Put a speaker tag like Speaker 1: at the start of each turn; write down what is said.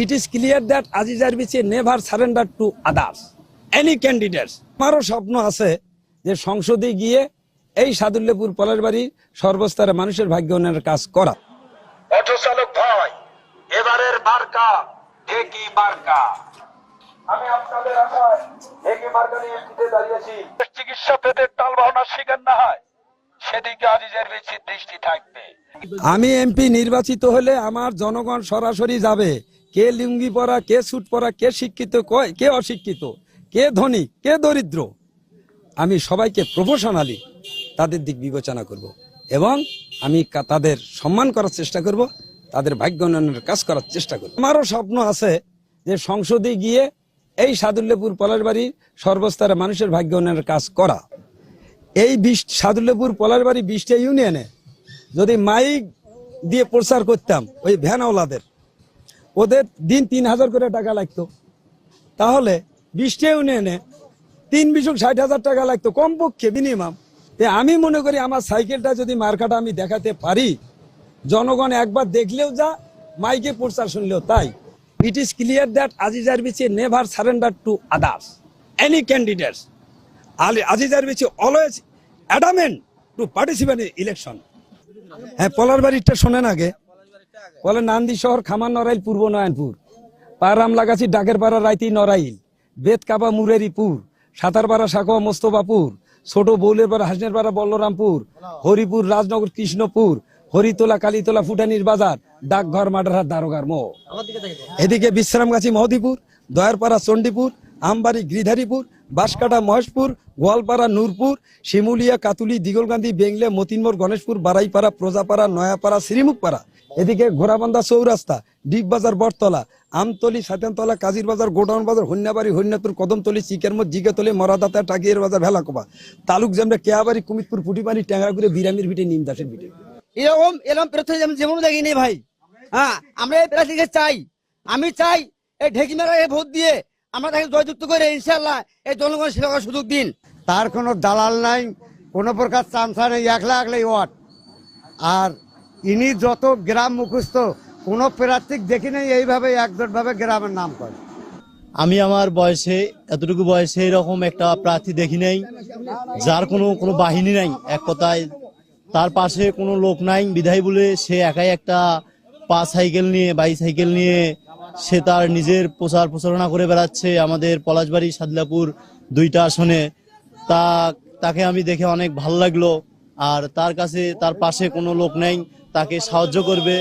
Speaker 1: It is clear that Azizar Bichi never surrendered to others, any candidates. আমারও স্বপ্ন আছে যে সংসদে গিয়ে এই সাদুল্যপুর পলাশবাড়ি সর্বস্তরের মানুষের ভাগ্য উন্নয়নের কাজ করা। অটো চালক ভাই, এবারের মার্কা একই মার্কা। আমি আপনাদের আশায় একই মার্কা নিয়ে জিতে দাঁড়িয়েছি। চিকিৎসা পেতে টাল বাহানার শিকার না হয় সেদিকে আজিজের বেশি দৃষ্টি থাকবে। আমি এমপি নির্বাচিত হলে আমার জনগণ সরাসরি যাবে, কে লুঙ্গি পরা, কে স্যুট পরা, কে শিক্ষিত, কে অশিক্ষিত, কে ধনী, কে দরিদ্র, আমি সবাইকে প্রফেশনালি তাদের দিক বিবেচনা করব এবং আমি তাদের সম্মান করার চেষ্টা করব, তাদের ভাগ্য উন্নয়নের কাজ করার চেষ্টা করব। আমারও স্বপ্ন আছে যে সংসদে গিয়ে এই সাদুল্যপুর পলাশবাড়ি সর্বস্তরের মানুষের ভাগ্য উন্নয়নের কাজ করা। এই সাদুল্যপুর পলাশবাড়ি 20টা ইউনিয়নে যদি মাইক দিয়ে প্রচার করতাম ওই ভ্যানওয়ালাদের, ওদের দিন 3000 করে টাকা লাগতো, তাহলে 20টা ইউনিয়নে 3-60,000 টাকা লাগতো কমপক্ষে মিনিমাম। আমি মনে করি আমার সাইকেলটা যদি মার্কাটা আমি দেখাতে পারি, জনগণ একবার দেখলেও যা, মাইকে প্রচার শুনলেও তাই। It is clear that Azizar Bichi never surrender to others, any candidates. Azizar Bichi always adamant to participate in election. হ্যাঁ, পলাশবাড়িটা শোনেন আগে। বলে নান্দি শহর, খামার, নড়াইল, পূর্ব নয়নপুর, পারাম লাগাছি, ডাকের পাড়া, রাইতি, নড়াইল, বেতকাবা, মুরেরিপুর, সাঁতারপাড়া, সাকোয়া, মোস্তফাপুর, ছোট বৌলের পাড়া, হাসনের পাড়া, বল্লরামপুর, হরিপুর, রাজনগর, কৃষ্ণপুর, হরিতলা, কালীতলা, ফুটানির বাজার, ডাকঘর, মাডারহাট, দারোগার মোড়। এদিকে বিশ্রামগাছি, মহদীপুর, দয়ারপাড়া, চণ্ডীপুর, আমবাড়ি, গিরিধারীপুর, বাঁশকাটা, মহেশপুর, গোয়ালপাড়া, নূরপুর, শিমুলিয়া, কাতুলি, দিগলকান্দি, বেংলে, মতিনমোড়, গণেশপুর, বারাইপাড়া, প্রজাপাড়া, নয়াপাড়া, শ্রীমুখপাড়া। এদিকে ঘোড়াবান্ধা চৌরাস্তা, ডিগবাজার, বটতলা, আমতলি, সাতেনতলা, কাজির বাজার, গোডাউন বাজার, হন্যাবাড়ি, হন্যাতুর, কদমতলি, চিকেরমোড়, জিগাতলি, মরাদাতা, টাকিয়ার বাজার, ভেলাকোবা, তালুক জামরা, কেয়াবাড়ি, কুমিতপুর, ফুটিপানি, ট্যাংরাগুড়ি, বিরামির ভিটে, নিমদাসের ভিটে।
Speaker 2: এরকম প্রার্থী যেমন দেখিনি ভাই। হ্যাঁ, আমরা এই প্রার্থীকে চাই। আমি চাই এই ঢেকিমারা ভোট দিয়ে আমরা তাকে জয়যুক্ত করে ইনশাল্লাহ এই জনগণ সেবা করার সুযোগ দিন।
Speaker 3: তার কোনো দালাল নাই, কোনো প্রকার চামচা নেই, একলা একলাই ওয়ার্ড। আর ইনি যত গ্রাম মুখস্থ, কোনো প্রার্থীক দেখি নেই এইভাবে একজোটভাবে গ্রামের নাম করে।
Speaker 4: আমি আমার বয়সে, এতটুকু বয়সে এরকম একটা প্রার্থী দেখি নাই যার কোনো বাহিনী নাই, এক কথায় তার পাশে কোনো লোক নাই, বিধায় বলে সে একাই একটা সাইকেল নিয়ে, বাইসাইকেল নিয়ে সে তার নিজের প্রচারণা করে বেড়াচ্ছে আমাদের পলাশবাড়ি সাদুল্যপুর 2টা আসনে। তাকে আমি দেখে অনেক ভালো লাগলো। আর তার পাশে কোনো লোক নেই তাকে সাহায্য করবে,